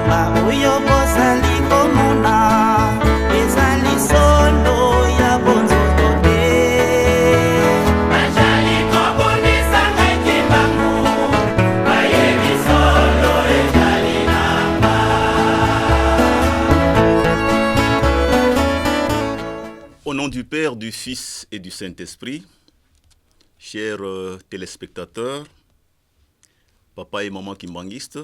baoyo bozali komona ezali solo ya bonzoto te. Bazali kobundisa ngai kimbangu bayebi solo ezali namba. Au nom du Père, du Fils et du Saint-Esprit, chers téléspectateurs, papa et maman kimbanguistes,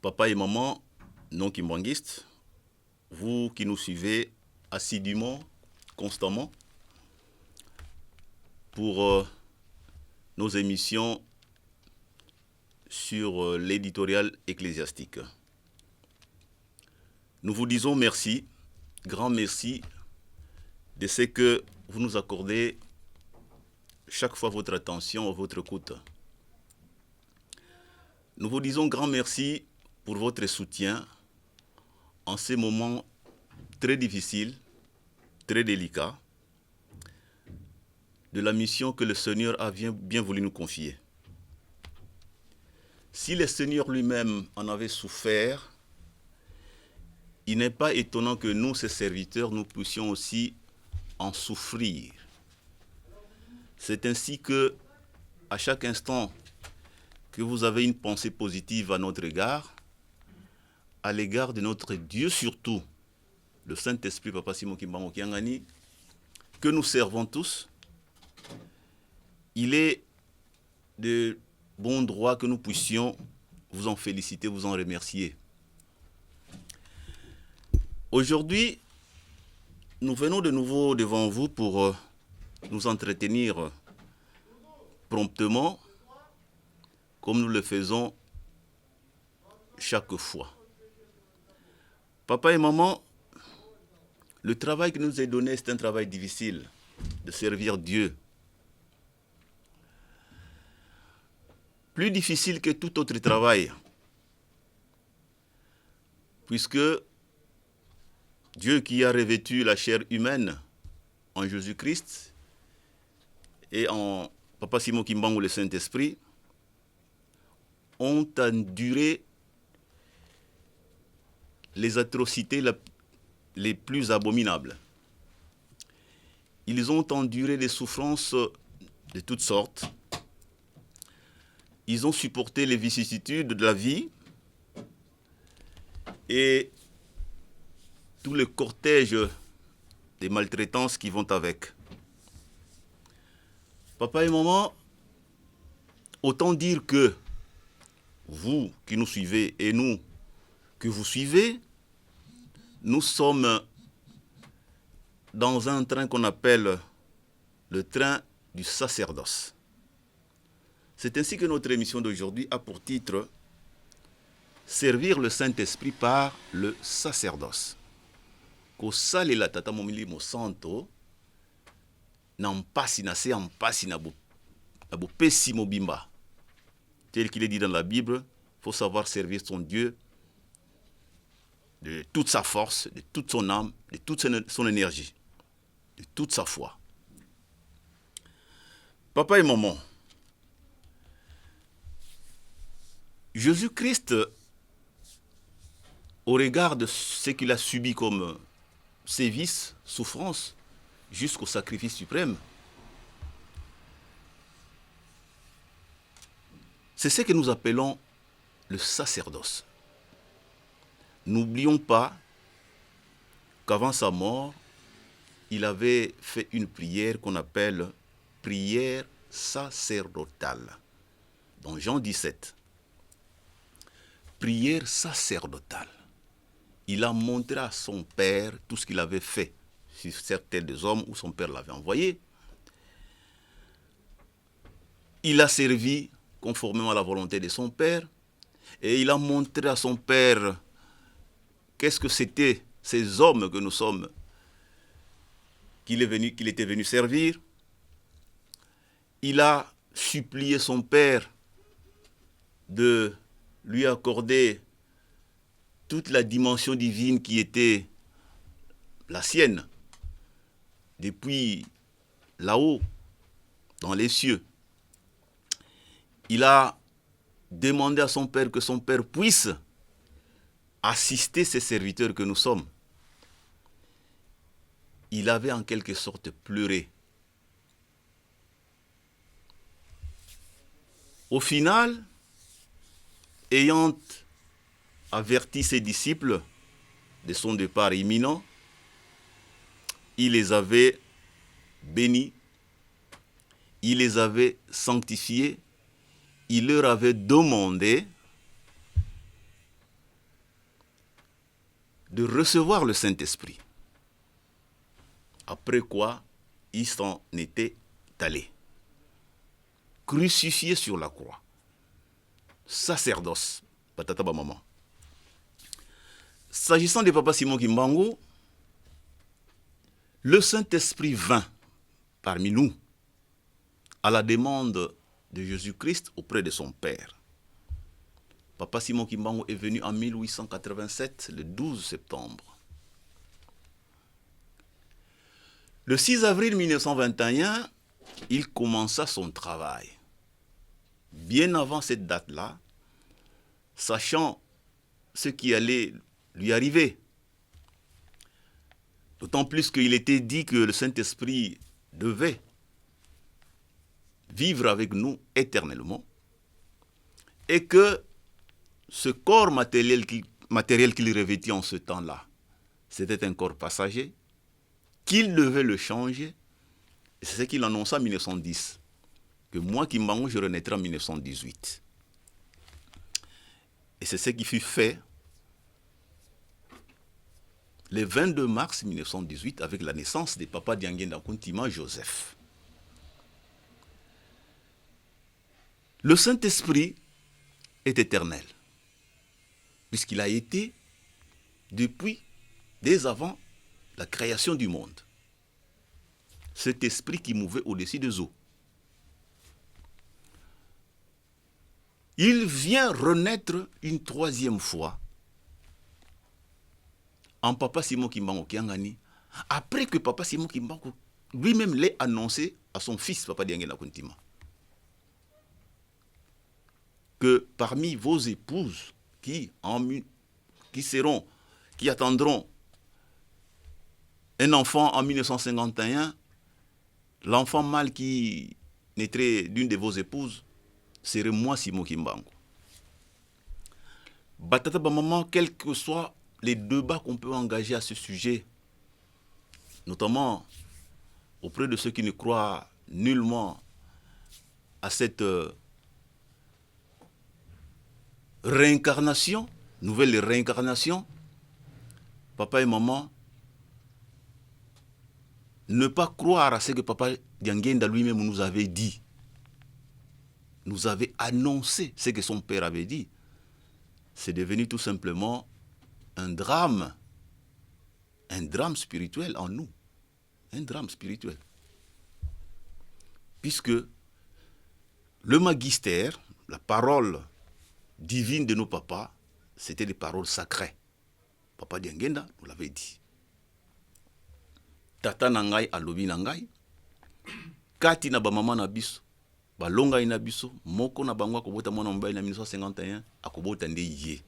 papa et maman non kimbanguistes, vous qui nous suivez assidûment, constamment, pour nos émissions sur l'éditorial ecclésiastique. Nous vous disons merci, grand merci de ce que vous nous accordez chaque fois votre attention, votre écoute. Nous vous disons grand merci pour votre soutien en ces moments très difficiles, très délicats, de la mission que le Seigneur a bien voulu nous confier. Si le Seigneur lui-même en avait souffert, il n'est pas étonnant que nous, ses serviteurs, nous puissions aussi en souffrir. C'est ainsi que, à chaque instant que vous avez une pensée positive à notre égard, à l'égard de notre Dieu surtout, le Saint-Esprit, Papa Simon Kimbangu Kiangani, que nous servons tous, il est de bon droit que nous puissions vous en féliciter, vous en remercier. Aujourd'hui, nous venons de nouveau devant vous pour nous entretenir promptement, comme nous le faisons chaque fois. Papa et maman, le travail que nous est donné, c'est un travail difficile, de servir Dieu. Plus difficile que tout autre travail, puisque Dieu qui a revêtu la chair humaine en Jésus-Christ et en Papa Simon Kimbangu, le Saint-Esprit, ont enduré les atrocités les plus abominables. Ils ont enduré des souffrances de toutes sortes. Ils ont supporté les vicissitudes de la vie et tout le cortège des maltraitances qui vont avec. Papa et maman, autant dire que vous qui nous suivez et nous que vous suivez, nous sommes dans un train qu'on appelle le train du sacerdoce. C'est ainsi que notre émission d'aujourd'hui a pour titre « Servir le Saint-Esprit par le sacerdoce ». Kosalela tata momili mo santo na mpasi na se mpasi na bo pesi mobimba. Tel qu'il est dit dans la Bible, il faut savoir servir son Dieu de toute sa force, de toute son âme, de toute son énergie, de toute sa foi. Papa et maman, Jésus-Christ, au regard de ce qu'il a subi comme sévices, souffrances, jusqu'au sacrifice suprême, c'est ce que nous appelons le sacerdoce. N'oublions pas qu'avant sa mort, il avait fait une prière qu'on appelle prière sacerdotale. Dans Jean 17, prière sacerdotale. Il a montré à son père tout ce qu'il avait fait sur certains des hommes où son père l'avait envoyé. Il a servi conformément à la volonté de son père et il a montré à son père qu'est-ce que c'était ces hommes que nous sommes, qu'il était venu servir. Il a supplié son père de lui accorder toute la dimension divine qui était la sienne, depuis là-haut, dans les cieux. Il a demandé à son père que son père puisse assister ces serviteurs que nous sommes. Il avait en quelque sorte pleuré. Au final, ayant averti ses disciples de son départ imminent, il les avait bénis, il les avait sanctifiés, il leur avait demandé de recevoir le Saint-Esprit. Après quoi, il s'en était allé, crucifié sur la croix. Sacerdoce, patata ba maman. S'agissant de Papa Simon Kimbangu, le Saint-Esprit vint parmi nous à la demande de Jésus-Christ auprès de son Père. Papa Simon Kimbangu est venu en 1887, le 12 septembre. Le 6 avril 1921, il commença son travail. Bien avant cette date-là, sachant ce qui allait lui arriver. D'autant plus qu'il était dit que le Saint-Esprit devait vivre avec nous éternellement et que ce corps matériel qu'il revêtit en ce temps-là, c'était un corps passager, qu'il devait le changer. Et c'est ce qu'il annonça en 1910, que moi, Kimbangu, je renaîtrai en 1918. Et c'est ce qui fut fait le 22 mars 1918 avec la naissance de Papa Diangenda Kuntima Joseph. Le Saint-Esprit est éternel, puisqu'il a été dès avant la création du monde. Cet esprit qui mouvait au-dessus des eaux. Il vient renaître une troisième fois en Papa Simon Kimbangu Kiangani, après que Papa Simon Kimbangu lui-même l'ait annoncé à son fils Papa Diangenda Kuntima. Que parmi vos épouses qui attendront un enfant en 1951, l'enfant mâle qui naîtrait d'une de vos épouses serait moi, Simon Kimbangu. Batata Bamama, quels que soient les débats qu'on peut engager à ce sujet, notamment auprès de ceux qui ne croient nullement à cette réincarnation, nouvelle réincarnation, papa et maman, ne pas croire à ce que Papa Diangenda lui-même nous avait dit, nous avait annoncé ce que son père avait dit, c'est devenu tout simplement un drame spirituel en nous, un drame spirituel. Puisque le magistère, la parole divine de nos papas, c'était des paroles sacrées. Papa Diangenda nous l'avait dit. Tata nangai alobi nangai, kati na ba mama na biso, ba longa ina biso, moko na bangwa kobota mwana mobali na 1951, akobota nde ye.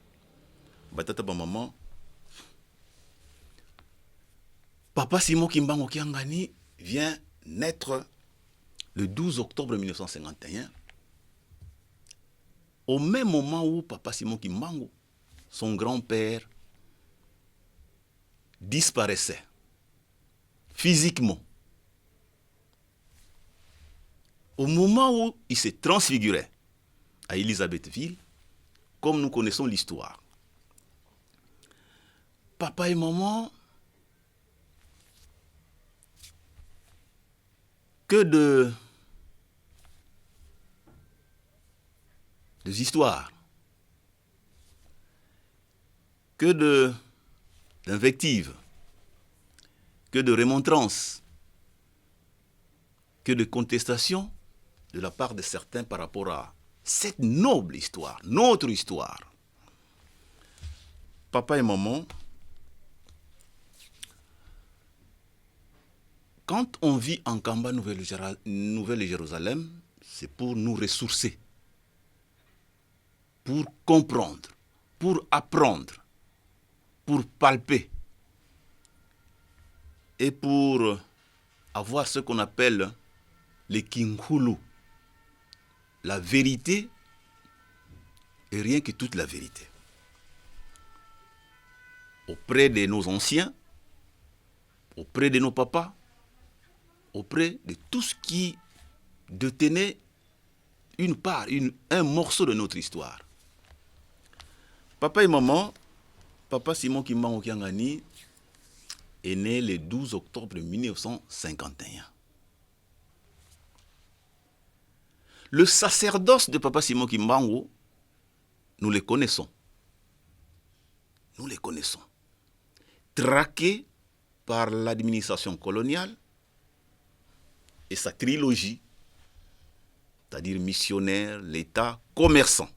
Batata ba mama, Papa Simon Kimbangu Kiangani vient naître le 12 octobre 1951, au même moment où Papa Simon Kimbangu, son grand-père, disparaissait physiquement. Au moment où il se transfigurait à Elisabethville, comme nous connaissons l'histoire. Papa et maman, que des histoires, que d'invectives, que de remontrances, que de contestations de la part de certains par rapport à cette noble histoire, notre histoire. Papa et maman, quand on vit en Kamba, Nouvelle-Jérusalem, c'est pour nous ressourcer, pour comprendre, pour apprendre, pour palper et pour avoir ce qu'on appelle les kinghulu, la vérité et rien que toute la vérité. Auprès de nos anciens, auprès de nos papas, auprès de tous qui détenaient une part, un morceau de notre histoire. Papa et maman, papa Simon Kimbangu Kiangani est né le 12 octobre 1951. Le sacerdoce de papa Simon Kimbangu, nous les connaissons. Nous les connaissons. Traqué par l'administration coloniale et sa trilogie, c'est-à-dire missionnaire, l'État, commerçant.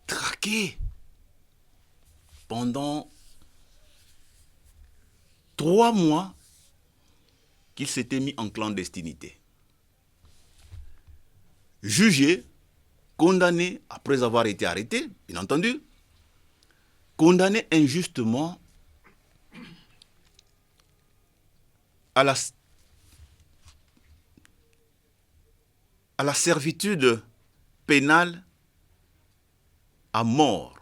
Traqué pendant 3 mois qu'il s'était mis en clandestinité. Jugé, condamné après avoir été arrêté, bien entendu, condamné injustement à la servitude pénale à mort.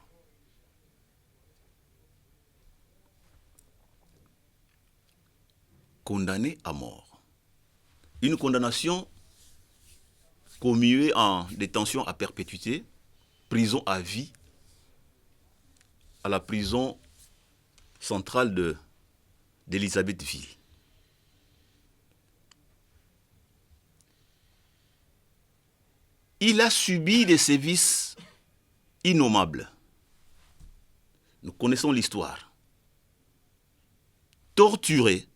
Condamné à mort. Une condamnation commuée en détention à perpétuité, prison à vie, à la prison centrale d'Élisabethville. Il a subi des sévices innommables. Nous connaissons l'histoire. Torturé.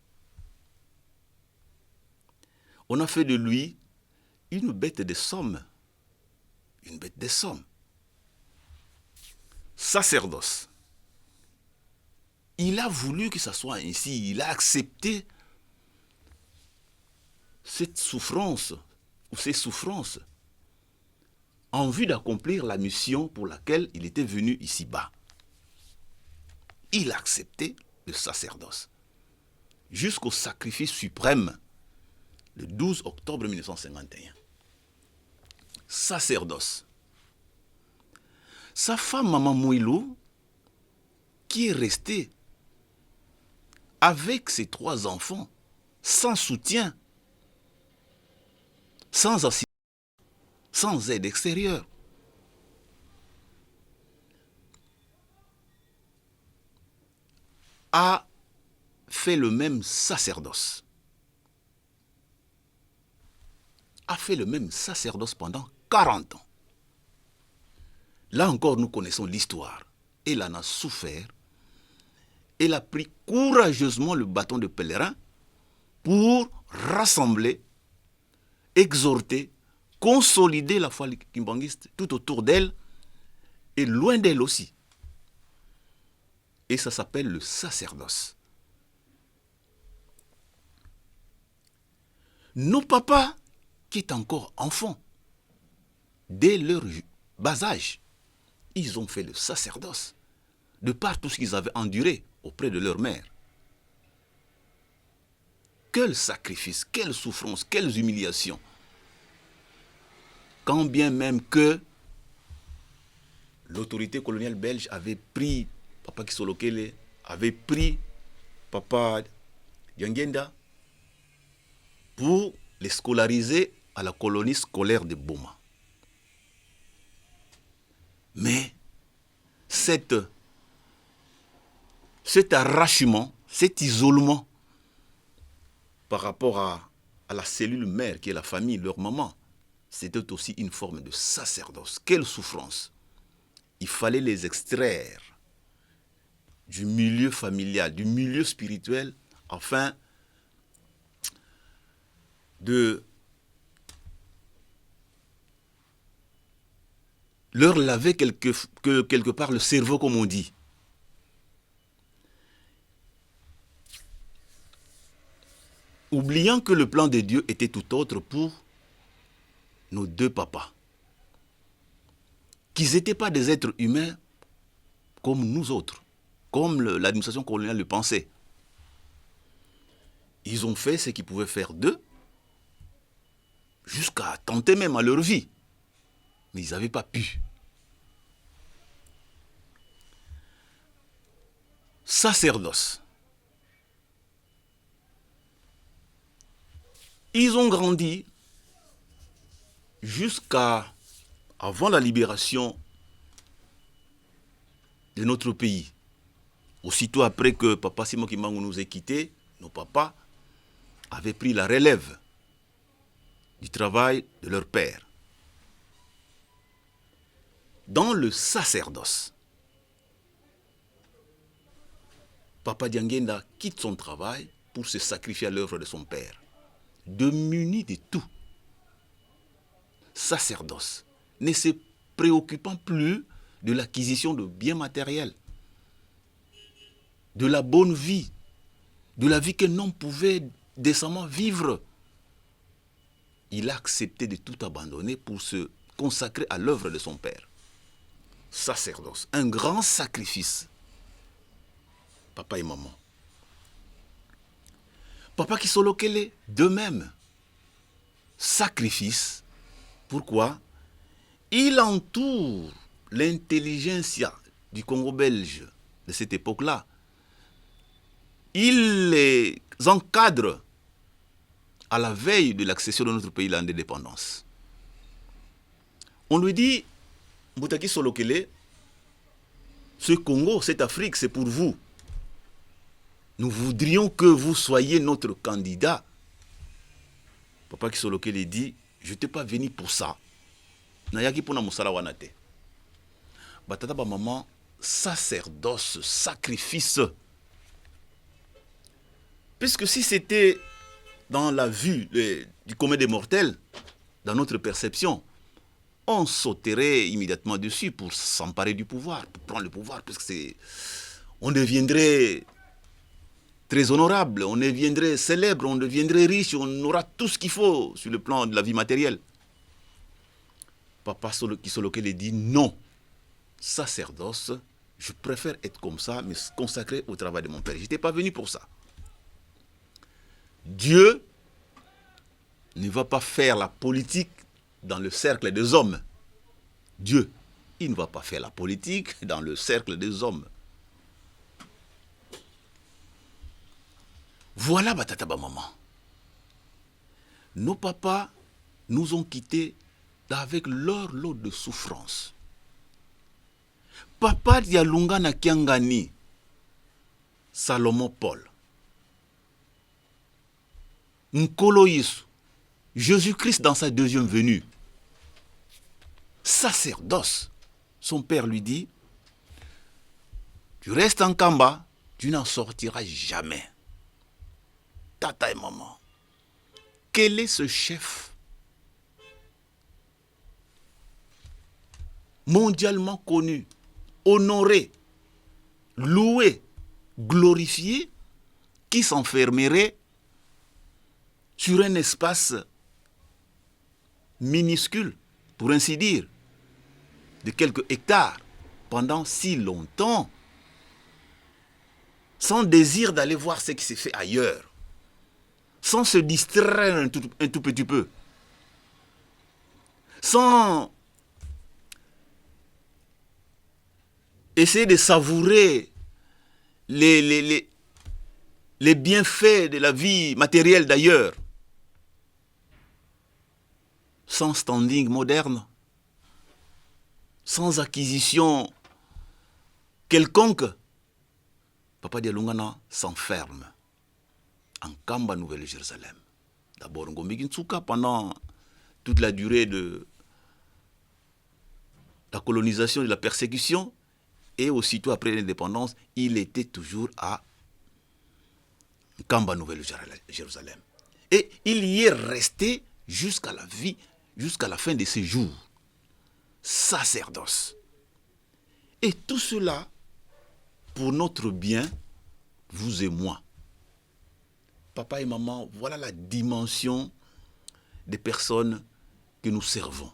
On a fait de lui une bête de somme. Une bête de somme. Sacerdoce. Il a voulu que ça soit ainsi. Il a accepté cette souffrance ou ces souffrances en vue d'accomplir la mission pour laquelle il était venu ici-bas. Il a accepté le sacerdoce jusqu'au sacrifice suprême le 12 octobre 1951. Sacerdoce. Sa femme, Maman Mouilou, qui est restée avec ses 3 enfants, sans soutien, sans assistance, sans aide extérieure. A fait le même sacerdoce. A fait le même sacerdoce pendant 40 ans. Là encore, nous connaissons l'histoire. Elle en a souffert. Elle a pris courageusement le bâton de pèlerin pour rassembler, exhorter, consolider la foi kimbanguiste tout autour d'elle et loin d'elle aussi. Et ça s'appelle le sacerdoce. Nos papas, qui étaient encore enfants, dès leur bas âge, ils ont fait le sacerdoce, de par tout ce qu'ils avaient enduré auprès de leur mère. Quel sacrifice, quelle souffrance, quelles humiliations. Quand bien même que l'autorité coloniale belge avait pris Papa Kisolokele, avait pris Papa Diangenda pour les scolariser à la colonie scolaire de Boma. Mais cet arrachement, cet isolement par rapport à la cellule mère qui est la famille, leur maman, c'était aussi une forme de sacerdoce. Quelle souffrance! Il fallait les extraire du milieu familial, du milieu spirituel, afin de leur laver quelque part le cerveau, comme on dit. Oubliant que le plan de Dieu était tout autre pour nos 2 papas. Qu'ils n'étaient pas des êtres humains comme nous autres, comme l'administration coloniale le pensait. Ils ont fait ce qu'ils pouvaient faire d'eux, jusqu'à tenter même à leur vie. Mais ils n'avaient pas pu. Sacerdoce. Ils ont grandi jusqu'à avant la libération de notre pays. Aussitôt après que Papa Simon Kimbangu nous ait quittés, nos papas avaient pris la relève du travail de leur père. Dans le sacerdoce, Papa Diangenda quitte son travail pour se sacrifier à l'œuvre de son père, démuni de tout. Sacerdoce, ne se préoccupant plus de l'acquisition de biens matériels, de la bonne vie, de la vie qu'un homme pouvait décemment vivre. Il a accepté de tout abandonner pour se consacrer à l'œuvre de son père. Sacerdoce, un grand sacrifice. Papa et maman. Papa Kisolokele, de même. Sacrifice. Pourquoi? Il entoure l'intelligentsia du Congo belge de cette époque-là. Il les encadre à la veille de l'accession de notre pays à l'indépendance. On lui dit, Moutaki Solokele, ce Congo, cette Afrique, c'est pour vous. Nous voudrions que vous soyez notre candidat. Papa Kisolokele dit, je n'étais pas venu pour ça. Nayaki pona musala wanate. Batata ba maman, sacerdoce, sacrifice. Puisque si c'était dans la vue du commun des mortels, dans notre perception, on sauterait immédiatement dessus pour s'emparer du pouvoir, pour prendre le pouvoir, puisque on deviendrait très honorable, on deviendrait célèbre, on deviendrait riche, on aura tout ce qu'il faut sur le plan de la vie matérielle. Papa Kisolokele dit non, sacerdoce, je préfère être comme ça, mais consacré au travail de mon père. Je n'étais pas venu pour ça. Dieu ne va pas faire la politique dans le cercle des hommes. Dieu, il ne va pas faire la politique dans le cercle des hommes. Voilà batata ba maman. Nos papas nous ont quittés avec leur lot de souffrance. Papa Dialunga na Kiangani, Salomon Paul, Nkolo Yesu, Jésus-Christ dans sa deuxième venue, sacerdoce. Son père lui dit, tu restes en Kamba, tu n'en sortiras jamais. Tata et maman, quel est ce chef mondialement connu, honoré, loué, glorifié, qui s'enfermerait sur un espace minuscule, pour ainsi dire, de quelques hectares, pendant si longtemps, sans désir d'aller voir ce qui s'est fait ailleurs, sans se distraire un tout petit peu, sans essayer de savourer les bienfaits de la vie matérielle d'ailleurs, sans standing moderne, sans acquisition quelconque, Papa Dialungana s'enferme en Kamba, Nouvelle-Jérusalem. D'abord, Ngombigi Ntsuka, pendant toute la durée de la colonisation et de la persécution, et aussitôt après l'indépendance, il était toujours à Kamba, Nouvelle-Jérusalem. Et il y est resté jusqu'à la fin de ses jours. Sacerdoce. Et tout cela pour notre bien, vous et moi. Papa et maman, voilà la dimension des personnes que nous servons.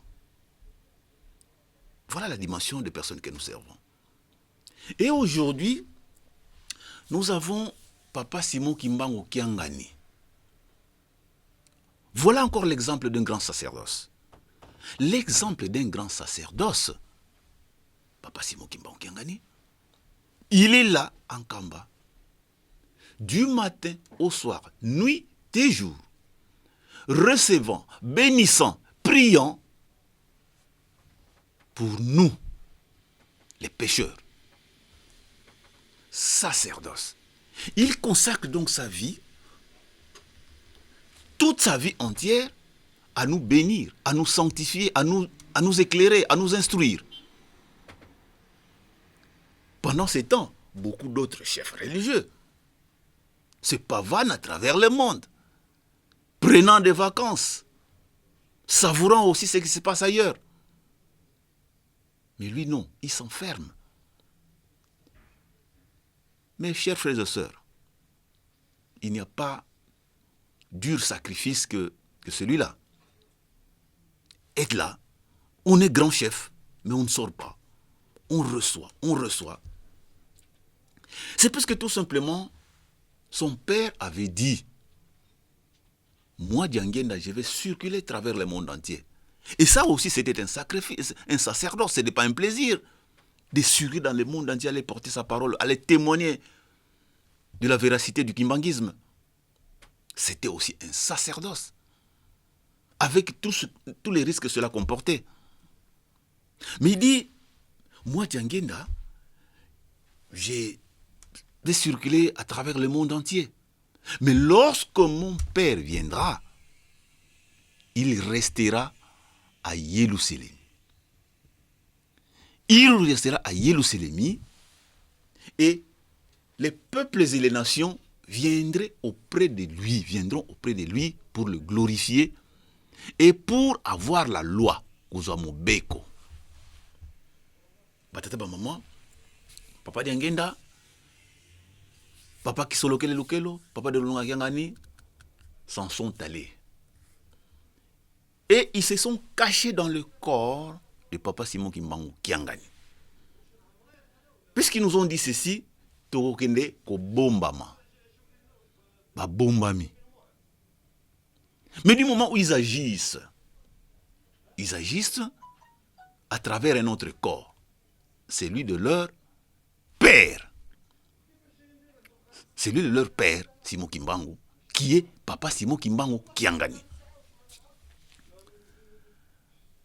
Voilà la dimension des personnes que nous servons. Et aujourd'hui, nous avons Papa Simon Kimbangu Kiangani. Voilà encore l'exemple d'un grand sacerdoce. L'exemple d'un grand sacerdoce, Papa Simon Kimbangu Kiangani, il est là en Kamba, du matin au soir, nuit et jour, recevant, bénissant, priant pour nous, les pécheurs. Sacerdoce. Il consacre donc sa vie, toute sa vie entière, à nous bénir, à nous sanctifier, à nous éclairer, à nous instruire. Pendant ces temps, beaucoup d'autres chefs religieux se pavanent à travers le monde, prenant des vacances, savourant aussi ce qui se passe ailleurs. Mais lui, non, il s'enferme. Mes chers frères et sœurs, il n'y a pas dur sacrifice que celui-là. Être là, on est grand chef, mais on ne sort pas. On reçoit. C'est parce que tout simplement, son père avait dit, moi, Diangenda, je vais circuler à travers le monde entier. Et ça aussi, c'était un sacrifice, un sacerdoce, ce n'est pas un plaisir de circuler dans le monde entier, aller porter sa parole, aller témoigner de la véracité du kimbanguisme. C'était aussi un sacerdoce, avec tous les risques que cela comportait. Mais il dit, moi, Diangenda, je vais circuler à travers le monde entier. Mais lorsque mon père viendra, il restera à Jérusalem. Il restera à Jérusalem et les peuples et les nations viendront auprès de lui pour le glorifier et pour avoir la loi. Beko. Batata ba maman, papa Diangenda, papa Kisolokele Lukelo, papa de Lunga Kiangani, s'en sont allés. Et ils se sont cachés dans le corps de papa Simon Kimbangu Kiangani. Puisqu'ils nous ont dit ceci, Tokende ko bombama. Ba bombami. Mais du moment où ils agissent à travers un autre corps, celui de leur père. Celui de leur père, Simon Kimbangu, qui est papa Simon Kimbangu Kiangani.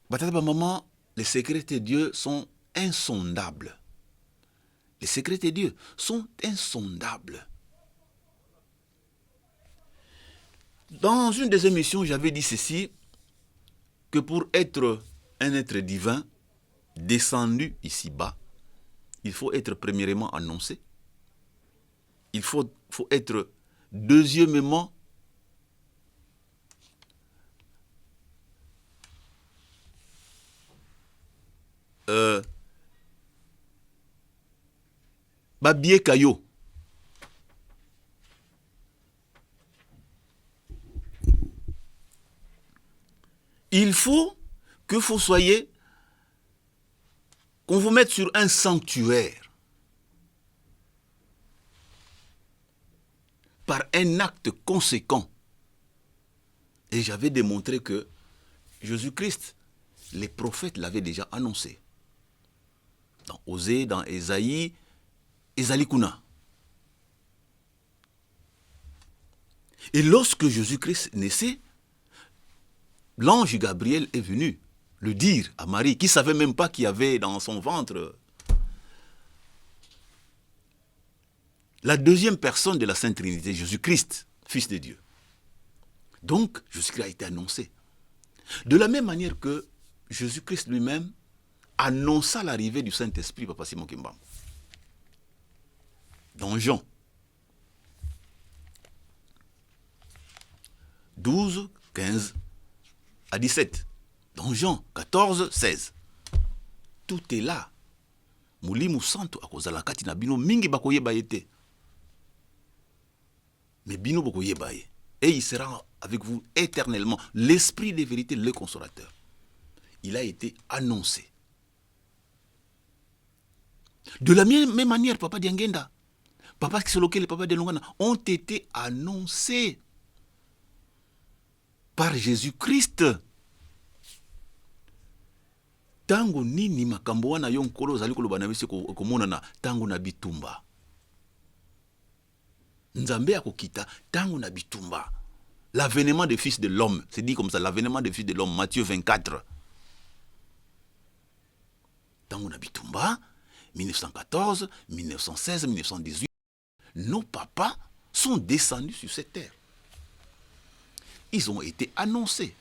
Batata maman, les secrets de Dieu sont insondables. Les secrets de Dieu sont insondables. Dans une des émissions, j'avais dit ceci, que pour être un être divin, descendu ici-bas, il faut être premièrement annoncé. Il faut être deuxièmement Babie Kayo. Il faut que vous soyez, qu'on vous mette sur un sanctuaire par un acte conséquent. Et j'avais démontré que Jésus-Christ, les prophètes l'avaient déjà annoncé. Dans Osée, dans Ésaïe, Ezalikuna. Et lorsque Jésus-Christ naissait, l'ange Gabriel est venu le dire à Marie, qui ne savait même pas qu'il y avait dans son ventre la deuxième personne de la Sainte Trinité, Jésus-Christ, Fils de Dieu. Donc, Jésus-Christ a été annoncé. De la même manière que Jésus-Christ lui-même annonça l'arrivée du Saint-Esprit, Papa Simon Kimbangu. Dans Jean 12, 15 à 17. Dans Jean 14, 16. Tout est là. Mulimu santo akozala kati na bino mingi bakoyeba yete. Mais bino bakoyeba ye. Et il sera avec vous éternellement. L'esprit de vérité, le consolateur. Il a été annoncé. De la même manière, Papa Diangenda, Papa Kisolokele et Papa Delongana ont été annoncés par Jésus-Christ. Tango nini makambo wana yo nkolo ozali koloba na biso komonana tango na bitumba. Nzambe akokita tango na bitumba. L'avènement des fils de l'homme, c'est dit comme ça, l'avènement des fils de l'homme, Matthieu 24. Tango na bitumba, 1914, 1916, 1918, nos papas sont descendus sur cette terre. Ils ont été annoncés.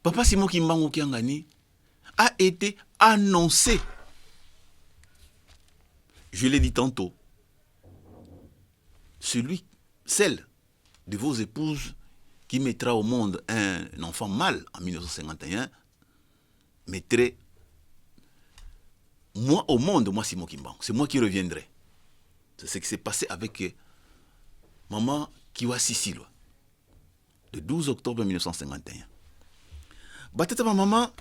Papa Simon Kimbangu Kiangani a été annoncé. Je l'ai dit tantôt. Celle de vos épouses qui mettra au monde un enfant mâle en 1951 mettrait moi au monde, moi Simon Kimbangu. C'est moi qui reviendrai. C'est ce qui s'est passé avec maman Kiwa Sisilo, le 12 octobre 1951. Batata ma maman,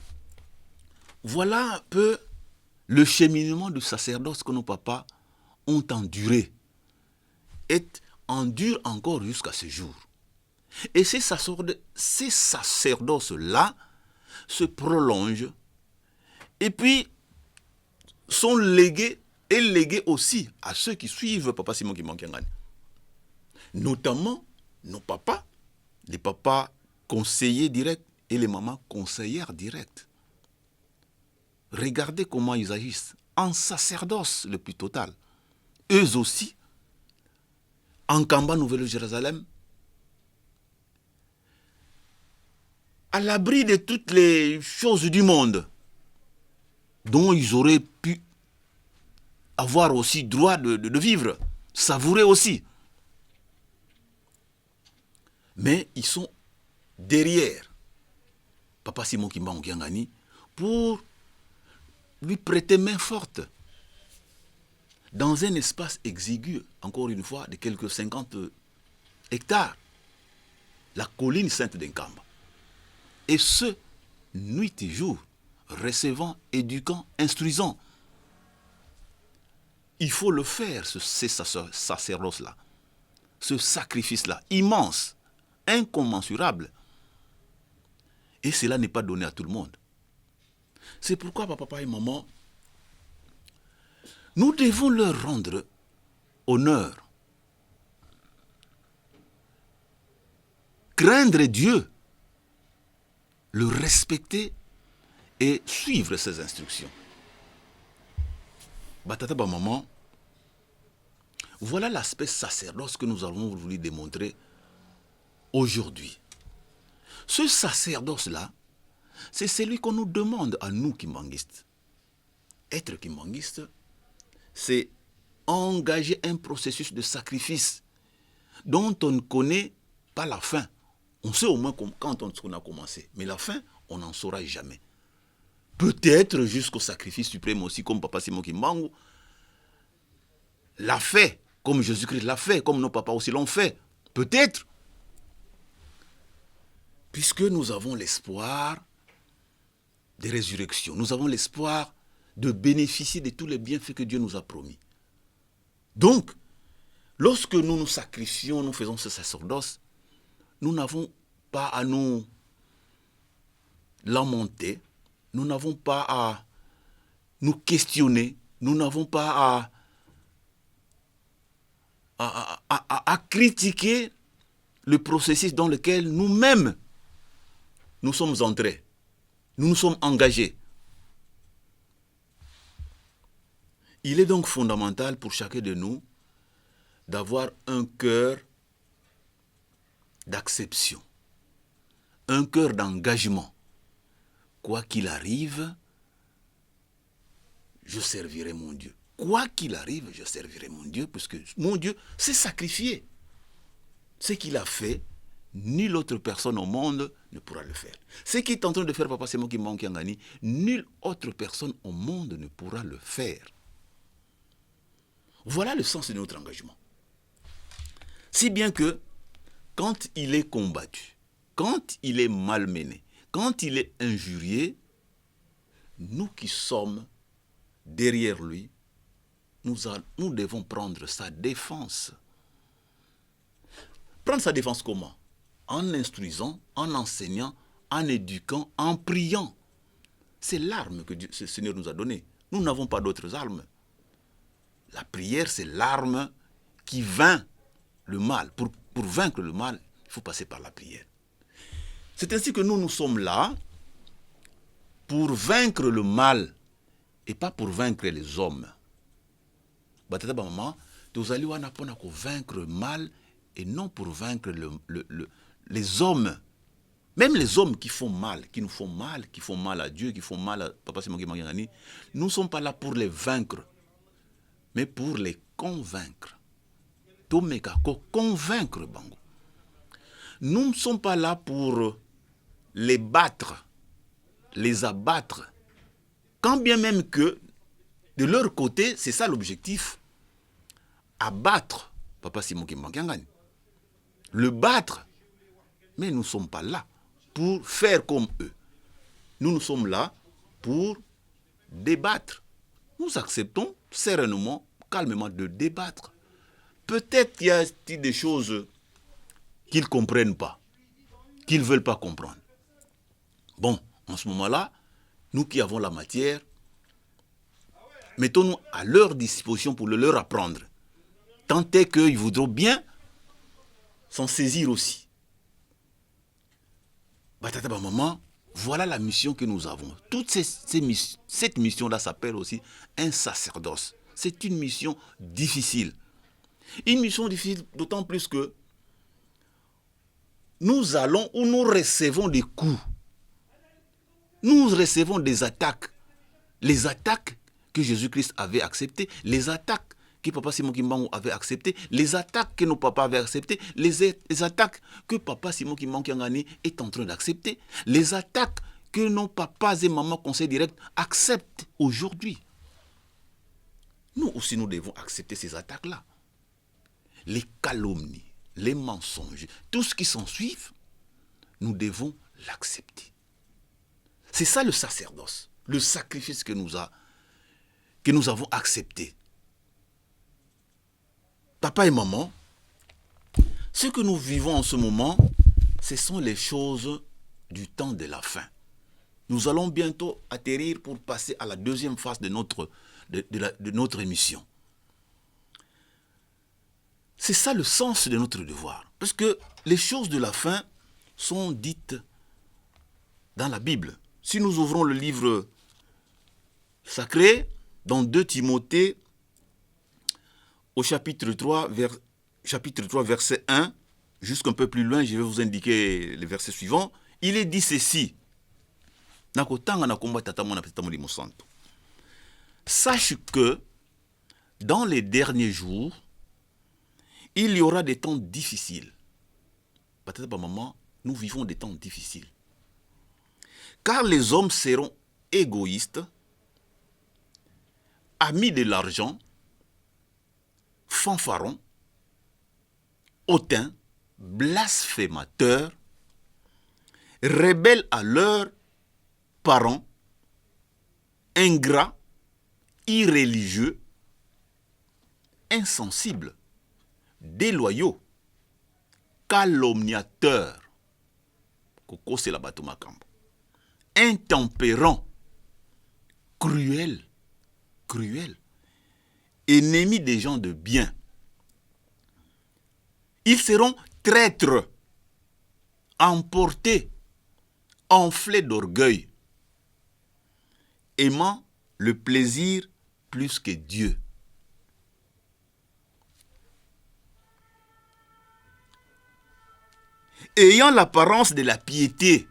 voilà un peu le cheminement du sacerdoce que nos papas ont enduré et endurent encore jusqu'à ce jour. Et ces sacerdoces-là se prolongent et puis sont légués et légués aussi à ceux qui suivent Papa Simon Kimbangu Kiangani. Notamment nos papas, les papas conseillers directs et les mamans conseillères directes. Regardez comment ils agissent en sacerdoce le plus total. Eux aussi, en Kamba, Nouvelle-Jérusalem, à l'abri de toutes les choses du monde dont ils auraient pu avoir aussi droit de vivre, savourer aussi. Mais ils sont derrière Papa Simon Kimbangu Kiangani pour lui prêter main forte dans un espace exigu, encore une fois, de quelques 50 hectares, la colline sainte d'Enkamba. Et ce, nuit et jour, recevant, éduquant, instruisant. Il faut le faire, ce sacerdoce-là, ce sacrifice-là, immense, incommensurable. Et cela n'est pas donné à tout le monde. C'est pourquoi, papa et maman, nous devons leur rendre honneur. Craindre Dieu, le respecter et suivre ses instructions. Batata ba maman, voilà l'aspect sacerdoce que nous avons voulu démontrer aujourd'hui. Ce sacerdoce-là, c'est celui qu'on nous demande à nous kimbanguistes. Être kimbanguiste, c'est engager un processus de sacrifice dont on ne connaît pas la fin. On sait au moins quand on a commencé, mais la fin, on n'en saura jamais. Peut-être jusqu'au sacrifice suprême aussi, comme Papa Simon Kimbangu l'a fait, comme Jésus-Christ l'a fait, comme nos papas aussi l'ont fait. Peut-être. Puisque nous avons l'espoir de résurrection, nous avons l'espoir de bénéficier de tous les bienfaits que Dieu nous a promis. Donc, lorsque nous nous sacrifions, nous faisons ce sacerdoce, nous n'avons pas à nous lamenter, nous n'avons pas à nous questionner, nous n'avons pas à critiquer le processus dans lequel nous-mêmes nous sommes entrés, nous nous sommes engagés. Il est donc fondamental pour chacun de nous d'avoir un cœur d'acception, un cœur d'engagement. Quoi qu'il arrive, je servirai mon Dieu. Quoi qu'il arrive, je servirai mon Dieu, puisque mon Dieu s'est sacrifié. Ce qu'il a fait, nulle autre personne au monde ne pourra le faire. Ce qu'il est en train de faire Papa Simon Kimbangu Kiangani, nulle autre personne au monde ne pourra le faire. Voilà le sens de notre engagement. Si bien que, quand il est combattu, quand il est malmené, quand il est injurié, nous qui sommes derrière lui, nous devons prendre sa défense. Prendre sa défense comment? En instruisant, en enseignant, en éduquant, en priant. C'est l'arme que le Seigneur nous a donnée. Nous n'avons pas d'autres armes. La prière, c'est l'arme qui vainc le mal. Pour vaincre le mal, il faut passer par la prière. C'est ainsi que nous sommes là pour vaincre le mal et pas pour vaincre les hommes. Batata maman, nous allons vaincre le mal et non pour vaincre les hommes. Même les hommes qui font mal, qui nous font mal, qui font mal à Dieu, qui font mal à Papa Simon Kimangani, nous ne sommes pas là pour les vaincre, mais pour les convaincre. Convaincre Bango. Nous ne sommes pas là pour les battre, les abattre. Quand bien même que, de leur côté, c'est ça l'objectif. Abattre Papa Simon Kimangani. Le battre. Mais nous ne sommes pas là pour faire comme eux. Nous sommes là pour débattre. Nous acceptons sereinement, calmement de débattre. Peut-être qu'il y a des choses qu'ils ne comprennent pas, qu'ils ne veulent pas comprendre. Bon, en ce moment-là, nous qui avons la matière, mettons-nous à leur disposition pour le leur apprendre. Tant est qu'ils voudront bien s'en saisir aussi. Batata maman, voilà la mission que nous avons. Cette mission-là s'appelle aussi un sacerdoce. C'est une mission difficile. Une mission difficile d'autant plus que nous allons ou nous recevons des coups. Nous recevons des attaques. Les attaques que Jésus-Christ avait acceptées, les attaques que Papa Simon Kimbangu avait acceptées, les attaques que nos papas avaient acceptées, les attaques que Papa Simon Kimbangu est en train d'accepter, les attaques que nos papas et mamans conseil direct acceptent aujourd'hui. Nous aussi, nous devons accepter ces attaques-là. Les calomnies, les mensonges, tout ce qui s'ensuit, nous devons l'accepter. C'est ça le sacerdoce, le sacrifice que nous avons accepté. Papa et maman, ce que nous vivons en ce moment, ce sont les choses du temps de la fin. Nous allons bientôt atterrir pour passer à la deuxième phase de notre émission. C'est ça le sens de notre devoir. Parce que les choses de la fin sont dites dans la Bible. Si nous ouvrons le livre sacré, dans 2 Timothée, au chapitre 3, verset 1, jusqu'un peu plus loin, je vais vous indiquer le verset suivant, il est dit ceci. Sache que dans les derniers jours, il y aura des temps difficiles. Peut-être pas maman, nous vivons des temps difficiles. Car les hommes seront égoïstes, amis de l'argent, fanfarons, hautains, blasphémateurs, rebelles à leurs parents, ingrats, irréligieux, insensibles, déloyaux, calomniateurs, intempérants, cruels, ennemis des gens de bien. Ils seront traîtres, emportés, enflés d'orgueil, aimant le plaisir plus que Dieu. Ayant l'apparence de la piété.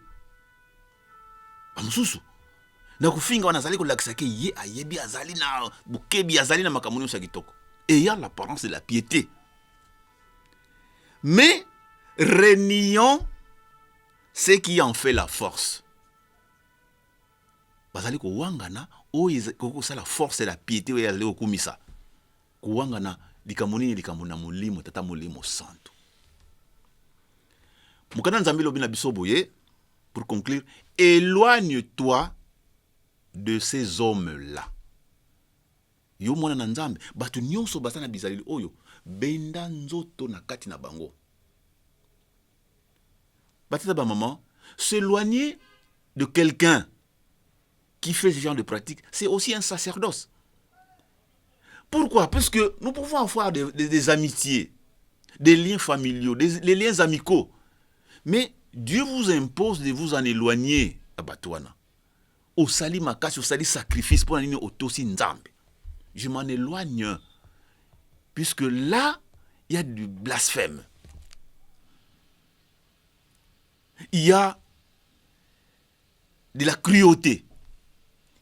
Ayant l'apparence de la piété. Mais reniant ce qui en fait la force. Bazali ko wangana o ça la force et la piété o yazali okumisa. Ko wangana likamoni likamona molimo tata molimo santo. Mukana nzambi lobi na biso boye pour conclure, éloigne-toi de ces hommes-là. Yo mwana na nzambe, batu nyonso basana bizaleli oyo, benda nzoto na kati na bango. Batata ba maman, s'éloigner de quelqu'un qui fait ce genre de pratique, c'est aussi un sacerdoce. Pourquoi? Parce que nous pouvons avoir des amitiés, des liens familiaux, des liens amicaux. Mais Dieu vous impose de vous en éloigner à Batouana. Au sali makasi, au sali sacrifice pour aller au tosi nzambe. Je m'en éloigne. Puisque là, il y a du blasphème. Il y a de la cruauté.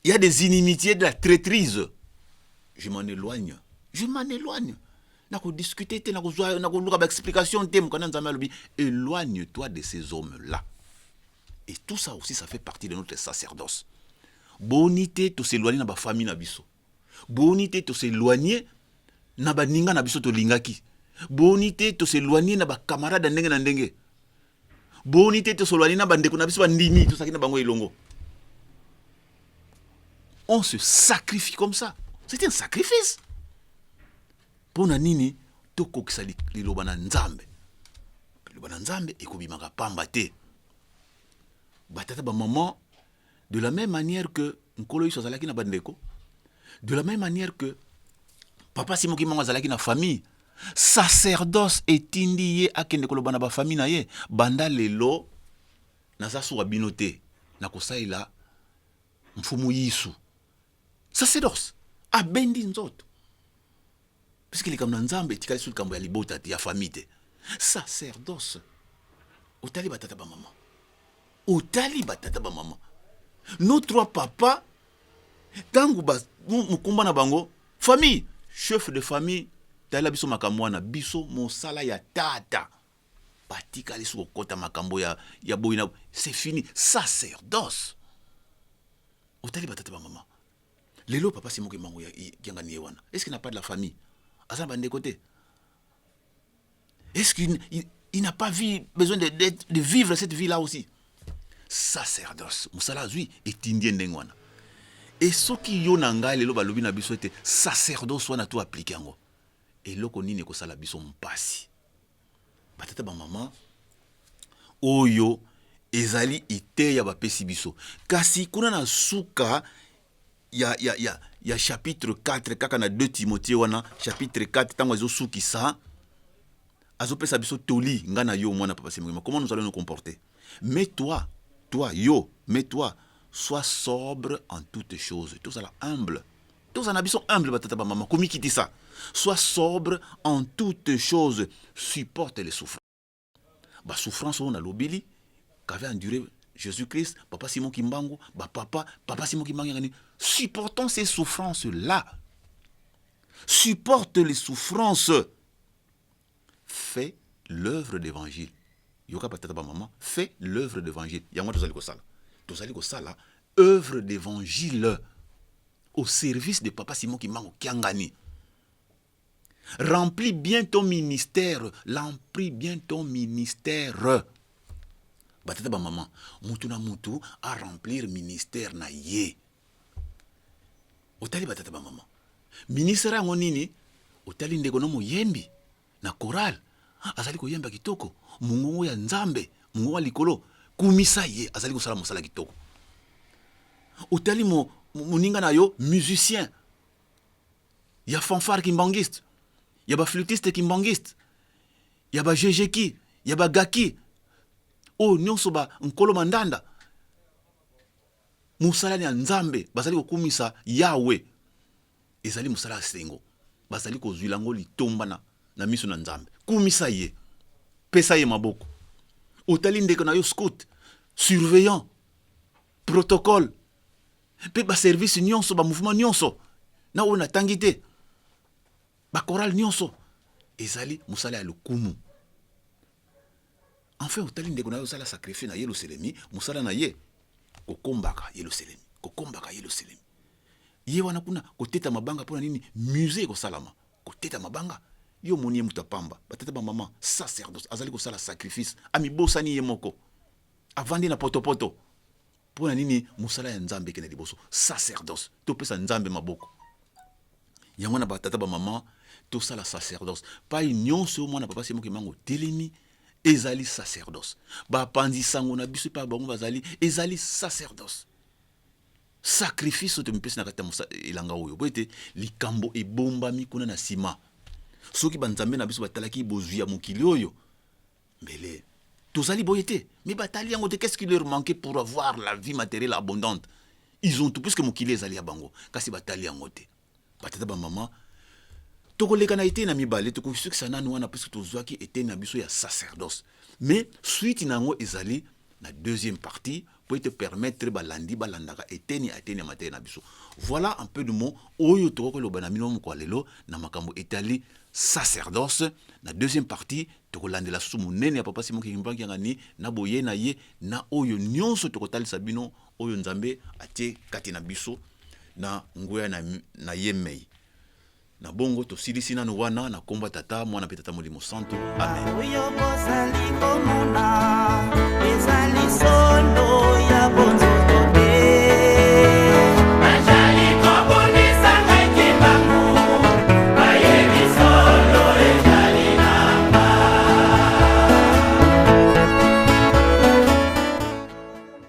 Il y a des inimitiés, de la traîtrise. Je m'en éloigne. Je m'en éloigne. Discuter, explication, éloigne-toi de ces hommes-là. Et tout ça aussi, ça fait partie de notre sacerdoce. Bonité, to s'éloigner na ba famille na biso. Bonité, to s'éloigner na ba ninga na biso to lingaki. Bonité, to s'éloigner na ba camarade ndenge na ndenge. Bonité, to s'éloigner na ba ndeko na biso ba ndimi, to sakina bango ilongo. On se sacrifie comme ça. C'est un sacrifice. Pona nini to kokisa liloba na nzambe. Liloba na nzambe ekobimaka pamba te. Batata ba maman, de la même manière que nkolo iso azalaki na bandeko, de la même manière que papa Simon Kimbangu azalaki na famille, sacerdoce etindi ye akende koloba na ba famille na ye, banda lelo naza suwa bino te na kosaila mfumu yisu. Sacerdoce abendi nzoto. Puisque les kamna nzambe tikali sul kambo ya libota ya famille te. Sacerdoce. Otali batata ba maman. Otali batata ba maman. Nos trois papas, tangu ba mukumba na bango, famille, chef de famille, tala biso makamwana, biso mosala ya tata. Batika li su kota makambo ya boina, c'est fini. Sacerdoce. Otali batata ba maman. Lelo papa Simon Kimbangu ya ngani wana. Est-ce qu'il n'a pas de la famille? Asa bande côté. Est-ce qu'il n'a pas besoin de vivre cette vie-là aussi? Sacerdoce. Musala zui etindie ndengwana. Et ce qui yo nanga lelo balobi na biso ete sacerdoce wana to appliquer ngo. Et loko nini ko sala biso mpasi. Batata ba maman oyo ezali ite ya bapesi biso. Kasi kuna na suka ya chapitre 4 kaka na 2 Timothée wana chapitre 4 tango ezo suki sa azo pesa biso toli ngana yo mwana papa Simon. Comment nous allons nous comporter? Mais toi, mets-toi, sois sobre en toutes choses. Tout ça là, humble. Tout ça, sont humble, batata ba maman. Comment qui dit ça? Sois sobre en toutes choses. Supporte les souffrances. Bah, souffrance, on a l'obéli. Qu'avait enduré Jésus-Christ, papa Simon Kimbangu, papa Simon Kimbangu. Supportons ces souffrances-là. Supporte les souffrances. Fais l'œuvre d'évangile. Yoka patata ba maman, fais l'œuvre d'évangile. Yango tozali kosala. Tozali kosala œuvre d'évangile au service de papa Simon Kimbangu Kiangani. Remplis bien ton ministère. Remplis bien ton ministère. Batata ba maman, mutu na mutu a remplir ministère na ye. Otali batata ba maman. Ministère yango nini? Otali ndeko no moyembi na chorale. Azali koyemba kitoko. Mungongo ya nzambe, mungongo likolo, kumisa ye, azali kosala mosala kitoko. Otali moninga na yo, musicien. Ya fanfare kimbangiste, ya ba flûtiste kimbangiste, ya ba jejeki, ya ba gaki. Oh, nyonso ba nkolo mandanda. Musala ni nzambe, bazali kokumisa Yahweh. Ezali musala sengo. Bazali kozwilango litomba na miso na nzambe. Kumisa ye. Pesa ye maboko. Otali ndeko na yo scout, surveillant, protocole. Pe ba service nyonso, ba mouvement nyonso. Na ona tangite. Ba choral nyonso. Ezali musala ya lukumu. Enfin, otali ndeko na yo sala sacrifice na yelo selemi, musala na ye kokombaka yelo selemi. Kokombaka yelo selemi. Ye wana kuna koteta mabanga pona nini musée ko salama. Koteta mabanga yo monie mutapamba batata ba maman sacerdoce azali ko sala sacrifice ami bosani ye moko avandi na potopoto pona nini musala ya nzambe kene liboso sacerdoce topesa nzambe maboko yango na batata ba mama tosala sacerdoce pa nyonso mwana papa semo kimango telemi ezali sacerdoce bapanzi sango na biso pa bango bazali ezali sacerdoce sacrifice to mpesi na kata musa elanga oyo boete likambo ebombami kuna na sima soki banzambe na biso batalaki bozwi ya mokili oyo mbele tozali boyete mais batali yango te qu'est-ce qui leur manquait pour avoir la vie matérielle abondante ils ont tout puisque mokili ezali ya bango kasi batali yango te batata ba mama tokoleka na ete na mibale tokosukisa nanu wana puisque tozwaki ete na biso ya sacerdoce mais suite nango ezali na deuxième partie pour te permettre balandi balandaka eteni ateni ya matériel na biso. Voilà un peu de mots oyo toko lo banamino mko lelo na makambo etali sacerdoce na deuxième partie toko landela sumu nene ya papa Simon Kimbangi ngani na boye na ye na oyo nyonso toko tali sabino oyo nzambe atie kati na biso na ngoya na yemei. Na bongo to silisi na wana na komba tata mwana pe tata molimo santo. Amen.